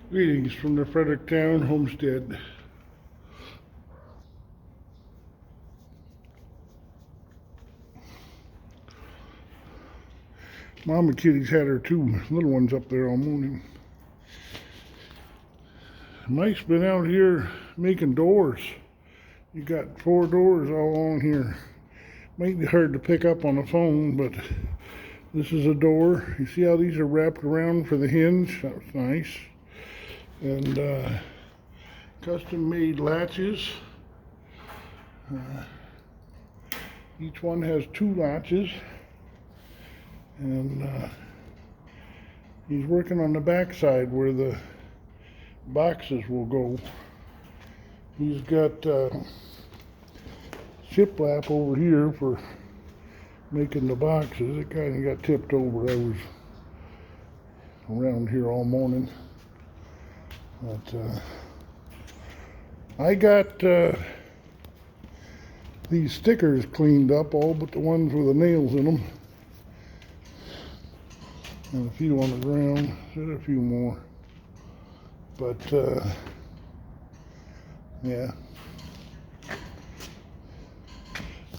Greetings from the Fredericktown homestead. Mama Kitty's had her two little ones up there all morning. Mike's been out here making doors. You got 4 doors all on here. Might be hard to pick up on the phone, but this is a door. You see how these are wrapped around for the hinge? That was nice. And custom made latches. Each one has 2 latches. And he's working on the back side where the boxes will go. He's got shiplap over here for making the boxes. It kind of got tipped over. I was around here all morning. But I got these stickers cleaned up, all but the ones with the nails in them. And a few on the ground. There's a few more. But yeah.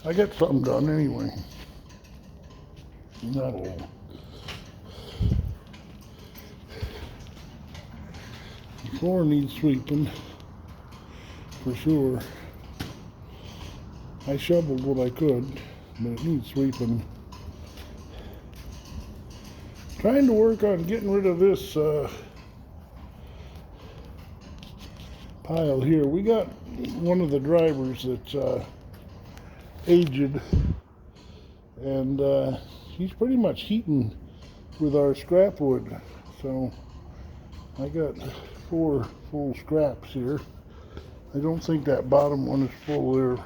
I got something done anyway. Not all. The floor needs sweeping, for sure. I shoveled what I could, but it needs sweeping. Trying to work on getting rid of this pile here. We got one of the drivers that's aged, and he's pretty much heating with our scrap wood. So I got 4 full scraps here. I don't think that bottom one is full there.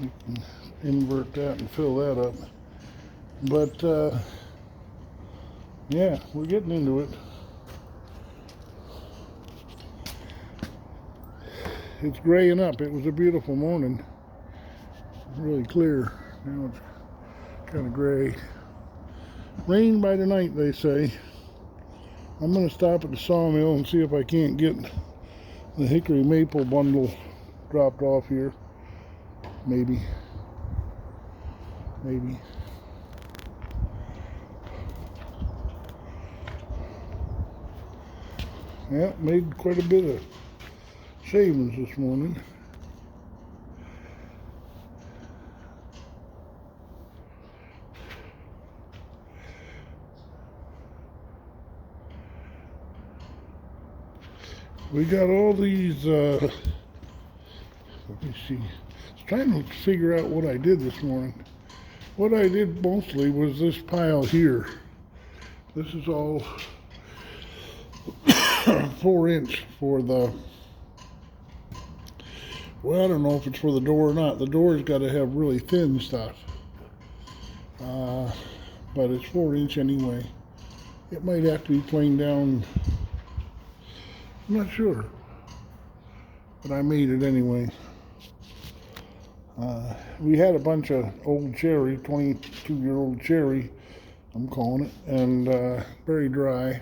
We can invert that and fill that up. But yeah, we're getting into it. It's graying up. It was a beautiful morning. Really clear. Now it's kind of gray. Rain by the night, they say. I'm going to stop at the sawmill and see if I can't get the hickory maple bundle dropped off here. Maybe. Yeah, made quite a bit of shavings this morning. We got all these, let me see. I was trying to figure out what I did this morning. What I did mostly was this pile here. This is all 4-inch for the, well, I don't know if it's for the door or not. The door's got to have really thin stuff. But it's 4-inch anyway. It might have to be planed down. I'm not sure. But I made it anyway. We had a bunch of old cherry, 22-year-old cherry, I'm calling it, and very dry.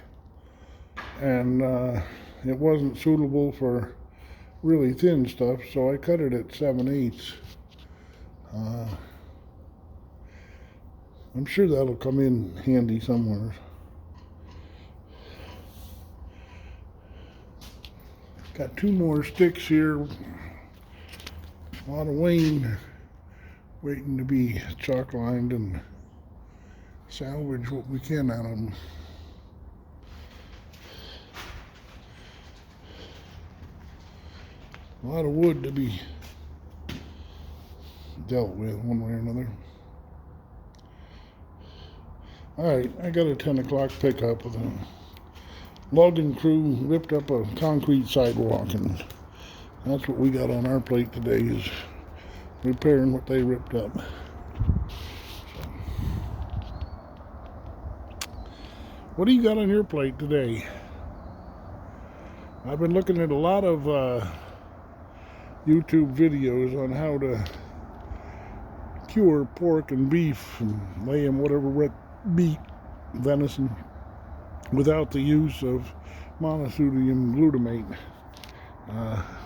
And it wasn't suitable for really thin stuff, so I cut it at 7/8. I'm sure that'll come in handy somewhere. Got 2 more sticks here. A lot of Wayne waiting to be chalk lined and salvage what we can out of them. A lot of wood to be dealt with one way or another. Alright, I got a 10 o'clock pickup with a logging crew, ripped up a concrete sidewalk, and that's what we got on our plate today, is repairing what they ripped up. What do you got on your plate today? I've been looking at a lot of YouTube videos on how to cure pork and beef and lay in whatever wet meat, venison, without the use of monosodium glutamate.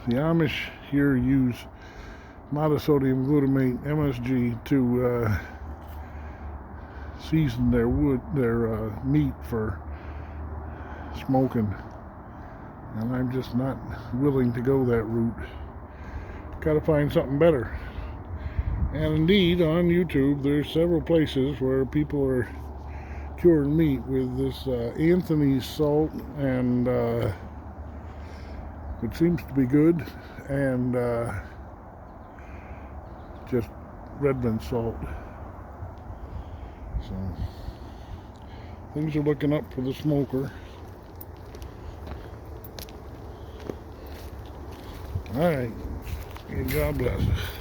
The Amish here use monosodium glutamate, MSG, to season their meat for smoking, and I'm just not willing to go that route. Gotta find something better. And indeed, on YouTube, there's several places where people are curing meat with this Anthony's salt, and it seems to be good, and just Redmond salt. So things are looking up for the smoker. All right, and God bless us.